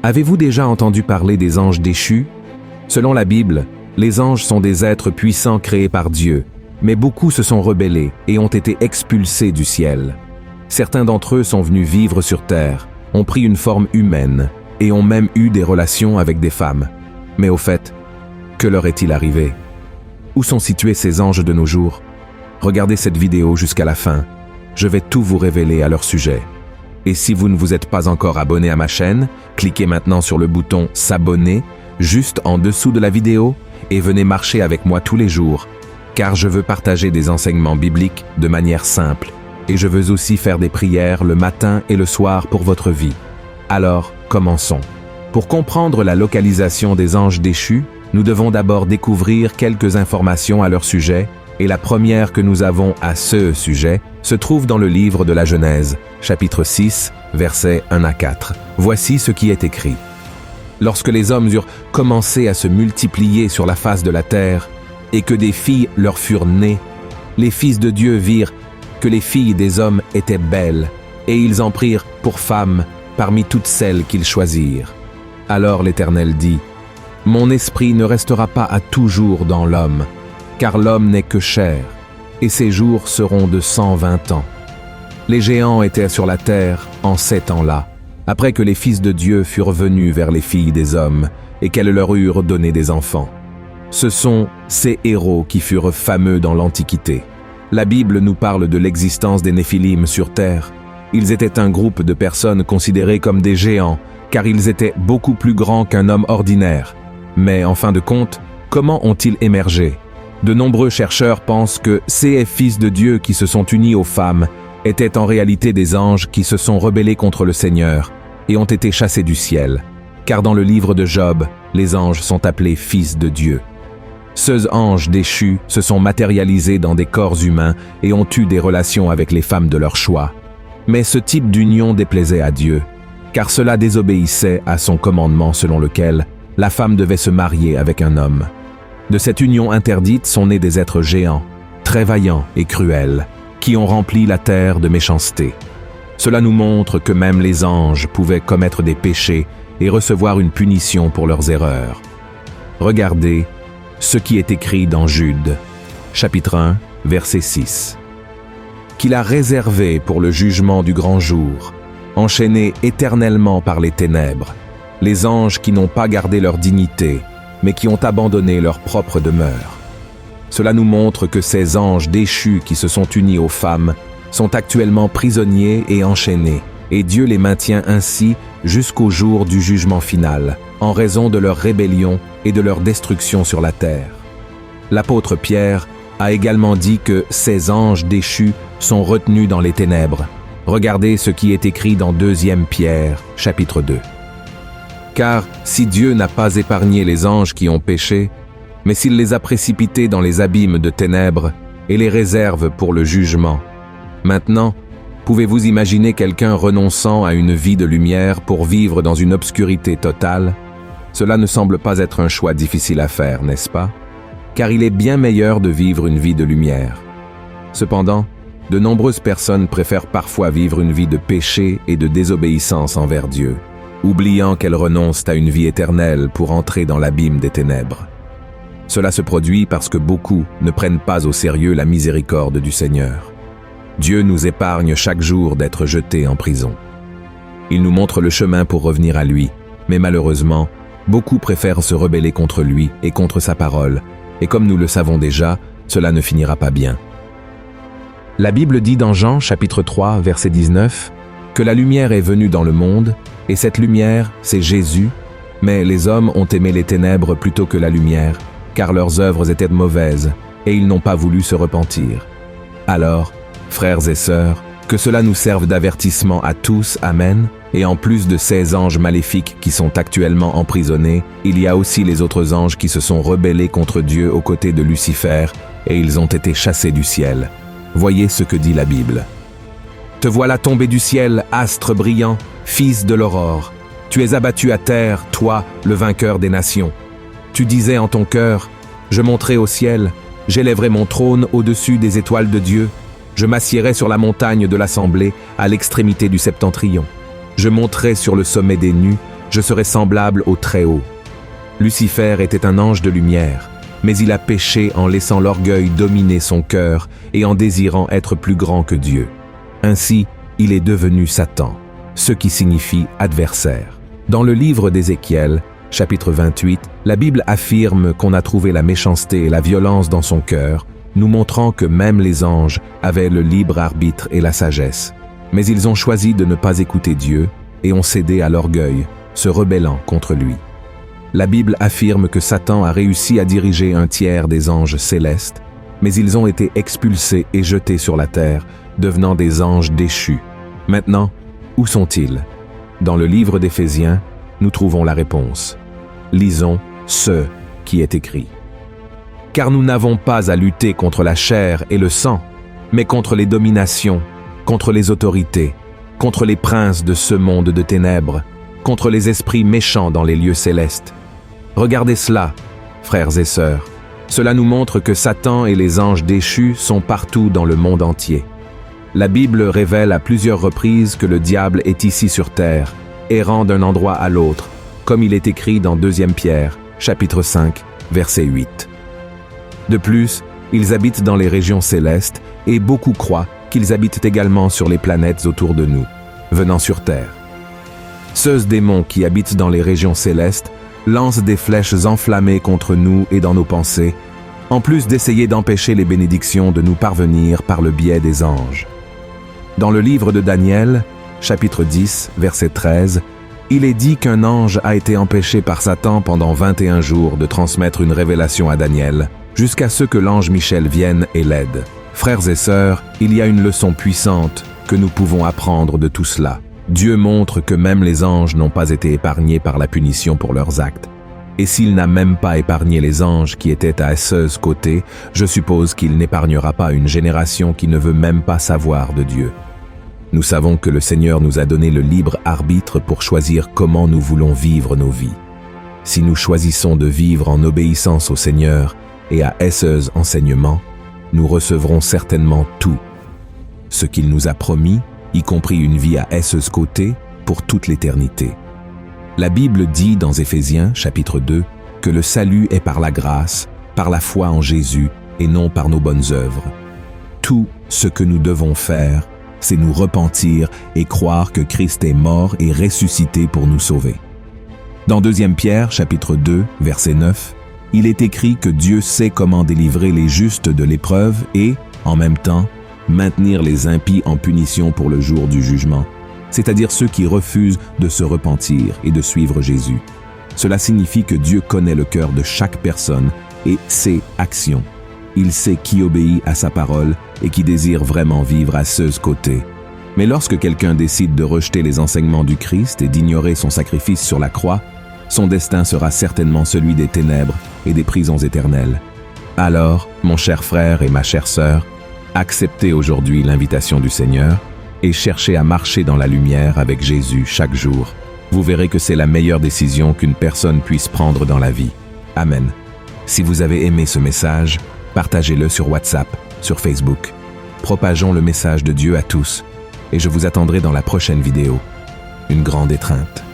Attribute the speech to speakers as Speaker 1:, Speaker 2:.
Speaker 1: Avez-vous déjà entendu parler des anges déchus? Selon la Bible, les anges sont des êtres puissants créés par Dieu, mais beaucoup se sont rebellés et ont été expulsés du ciel. Certains d'entre eux sont venus vivre sur terre, ont pris une forme humaine et ont même eu des relations avec des femmes. Mais au fait, que leur est-il arrivé? Où sont situés ces anges de nos jours? Regardez cette vidéo jusqu'à la fin. Je vais tout vous révéler à leur sujet. Et si vous ne vous êtes pas encore abonné à ma chaîne, cliquez maintenant sur le bouton « S'abonner » juste en dessous de la vidéo et venez marcher avec moi tous les jours, car je veux partager des enseignements bibliques de manière simple et je veux aussi faire des prières le matin et le soir pour votre vie. Alors, commençons. Pour comprendre la localisation des anges déchus, nous devons d'abord découvrir quelques informations à leur sujet, et la première que nous avons à ce sujet se trouve dans le livre de la Genèse, chapitre 6, versets 1 à 4. Voici ce qui est écrit. Lorsque les hommes eurent commencé à se multiplier sur la face de la terre, et que des filles leur furent nées, les fils de Dieu virent que les filles des hommes étaient belles, et ils en prirent pour femmes parmi toutes celles qu'ils choisirent. Alors l'Éternel dit, « Mon esprit ne restera pas à toujours dans l'homme, car l'homme n'est que chair, et ses jours seront de 120 ans. » Les géants étaient sur la terre en ces temps-là, après que les fils de Dieu furent venus vers les filles des hommes, et qu'elles leur eurent donné des enfants. Ce sont ces héros qui furent fameux dans l'Antiquité. La Bible nous parle de l'existence des Néphilim sur terre. Ils étaient un groupe de personnes considérées comme des géants, car ils étaient beaucoup plus grands qu'un homme ordinaire. Mais en fin de compte, comment ont-ils émergé? De nombreux chercheurs pensent que ces fils de Dieu qui se sont unis aux femmes étaient en réalité des anges qui se sont rebellés contre le Seigneur et ont été chassés du ciel. Car dans le livre de Job, les anges sont appelés fils de Dieu. Ces anges déchus se sont matérialisés dans des corps humains et ont eu des relations avec les femmes de leur choix. Mais ce type d'union déplaisait à Dieu, car cela désobéissait à son commandement selon lequel la femme devait se marier avec un homme. De cette union interdite sont nés des êtres géants, très vaillants et cruels, qui ont rempli la terre de méchanceté. Cela nous montre que même les anges pouvaient commettre des péchés et recevoir une punition pour leurs erreurs. Regardez ce qui est écrit dans Jude, chapitre 1, verset 6. Qu'il a réservé pour le jugement du grand jour, enchaînés éternellement par les ténèbres, les anges qui n'ont pas gardé leur dignité, mais qui ont abandonné leur propre demeure. Cela nous montre que ces anges déchus qui se sont unis aux femmes sont actuellement prisonniers et enchaînés, et Dieu les maintient ainsi jusqu'au jour du jugement final, en raison de leur rébellion et de leur destruction sur la terre. L'apôtre Pierre a également dit que ces anges déchus sont retenus dans les ténèbres. Regardez ce qui est écrit dans 2 Pierre, chapitre 2. Car si Dieu n'a pas épargné les anges qui ont péché, mais s'il les a précipités dans les abîmes de ténèbres et les réserve pour le jugement, maintenant, pouvez-vous imaginer quelqu'un renonçant à une vie de lumière pour vivre dans une obscurité totale? Cela ne semble pas être un choix difficile à faire, n'est-ce pas? Car il est bien meilleur de vivre une vie de lumière. Cependant, de nombreuses personnes préfèrent parfois vivre une vie de péché et de désobéissance envers Dieu, oubliant qu'elles renoncent à une vie éternelle pour entrer dans l'abîme des ténèbres. Cela se produit parce que beaucoup ne prennent pas au sérieux la miséricorde du Seigneur. Dieu nous épargne chaque jour d'être jetés en prison. Il nous montre le chemin pour revenir à lui, mais malheureusement, beaucoup préfèrent se rebeller contre lui et contre sa parole, et comme nous le savons déjà, cela ne finira pas bien. La Bible dit dans Jean, chapitre 3, verset 19, que la lumière est venue dans le monde, et cette lumière, c'est Jésus, mais les hommes ont aimé les ténèbres plutôt que la lumière, car leurs œuvres étaient mauvaises, et ils n'ont pas voulu se repentir. Alors, frères et sœurs, que cela nous serve d'avertissement à tous, amen, et en plus de ces anges maléfiques qui sont actuellement emprisonnés, il y a aussi les autres anges qui se sont rebellés contre Dieu aux côtés de Lucifer, et ils ont été chassés du ciel. Voyez ce que dit la Bible. « Te voilà tombé du ciel, astre brillant, fils de l'aurore. Tu es abattu à terre, toi, le vainqueur des nations. Tu disais en ton cœur, je monterai au ciel, j'élèverai mon trône au-dessus des étoiles de Dieu, je m'assiérai sur la montagne de l'assemblée, à l'extrémité du septentrion. Je monterai sur le sommet des nues, je serai semblable au Très-Haut. Lucifer était un ange de lumière, mais il a péché en laissant l'orgueil dominer son cœur et en désirant être plus grand que Dieu. Ainsi, il est devenu Satan, ce qui signifie adversaire. Dans le livre d'Ézéchiel, chapitre 28, la Bible affirme qu'on a trouvé la méchanceté et la violence dans son cœur, nous montrant que même les anges avaient le libre arbitre et la sagesse. Mais ils ont choisi de ne pas écouter Dieu et ont cédé à l'orgueil, se rebellant contre lui. La Bible affirme que Satan a réussi à diriger un tiers des anges célestes, mais ils ont été expulsés et jetés sur la terre, devenant des anges déchus. Maintenant, où sont-ils? Dans le livre d'Éphésiens, nous trouvons la réponse. Lisons ce qui est écrit. Car nous n'avons pas à lutter contre la chair et le sang, mais contre les dominations, contre les autorités, contre les princes de ce monde de ténèbres, contre les esprits méchants dans les lieux célestes. Regardez cela, frères et sœurs. Cela nous montre que Satan et les anges déchus sont partout dans le monde entier. La Bible révèle à plusieurs reprises que le diable est ici sur terre, errant d'un endroit à l'autre, comme il est écrit dans 2 Pierre, chapitre 5, verset 8. De plus, ils habitent dans les régions célestes et beaucoup croient qu'ils habitent également sur les planètes autour de nous, venant sur terre. Ceux démons qui habitent dans les régions célestes lancent des flèches enflammées contre nous et dans nos pensées, en plus d'essayer d'empêcher les bénédictions de nous parvenir par le biais des anges. Dans le livre de Daniel, chapitre 10, verset 13, il est dit qu'un ange a été empêché par Satan pendant 21 jours de transmettre une révélation à Daniel, jusqu'à ce que l'ange Michel vienne et l'aide. Frères et sœurs, il y a une leçon puissante que nous pouvons apprendre de tout cela. Dieu montre que même les anges n'ont pas été épargnés par la punition pour leurs actes. Et s'il n'a même pas épargné les anges qui étaient à ses côtés, je suppose qu'il n'épargnera pas une génération qui ne veut même pas savoir de Dieu. Nous savons que le Seigneur nous a donné le libre arbitre pour choisir comment nous voulons vivre nos vies. Si nous choisissons de vivre en obéissance au Seigneur et à ses enseignements, nous recevrons certainement tout. Ce qu'il nous a promis, y compris une vie à ses côtés, pour toute l'éternité. La Bible dit dans Éphésiens, chapitre 2, que le salut est par la grâce, par la foi en Jésus, et non par nos bonnes œuvres. Tout ce que nous devons faire, c'est nous repentir et croire que Christ est mort et ressuscité pour nous sauver. Dans 2 Pierre, chapitre 2, verset 9, il est écrit que Dieu sait comment délivrer les justes de l'épreuve et, en même temps, maintenir les impies en punition pour le jour du jugement, c'est-à-dire ceux qui refusent de se repentir et de suivre Jésus. Cela signifie que Dieu connaît le cœur de chaque personne et ses actions. Il sait qui obéit à sa parole et qui désire vraiment vivre à ses côtés. Mais lorsque quelqu'un décide de rejeter les enseignements du Christ et d'ignorer son sacrifice sur la croix, son destin sera certainement celui des ténèbres et des prisons éternelles. Alors, mon cher frère et ma chère sœur, acceptez aujourd'hui l'invitation du Seigneur et cherchez à marcher dans la lumière avec Jésus chaque jour. Vous verrez que c'est la meilleure décision qu'une personne puisse prendre dans la vie. Amen. Si vous avez aimé ce message, partagez-le sur WhatsApp, sur Facebook. Propageons le message de Dieu à tous et je vous attendrai dans la prochaine vidéo. Une grande étreinte.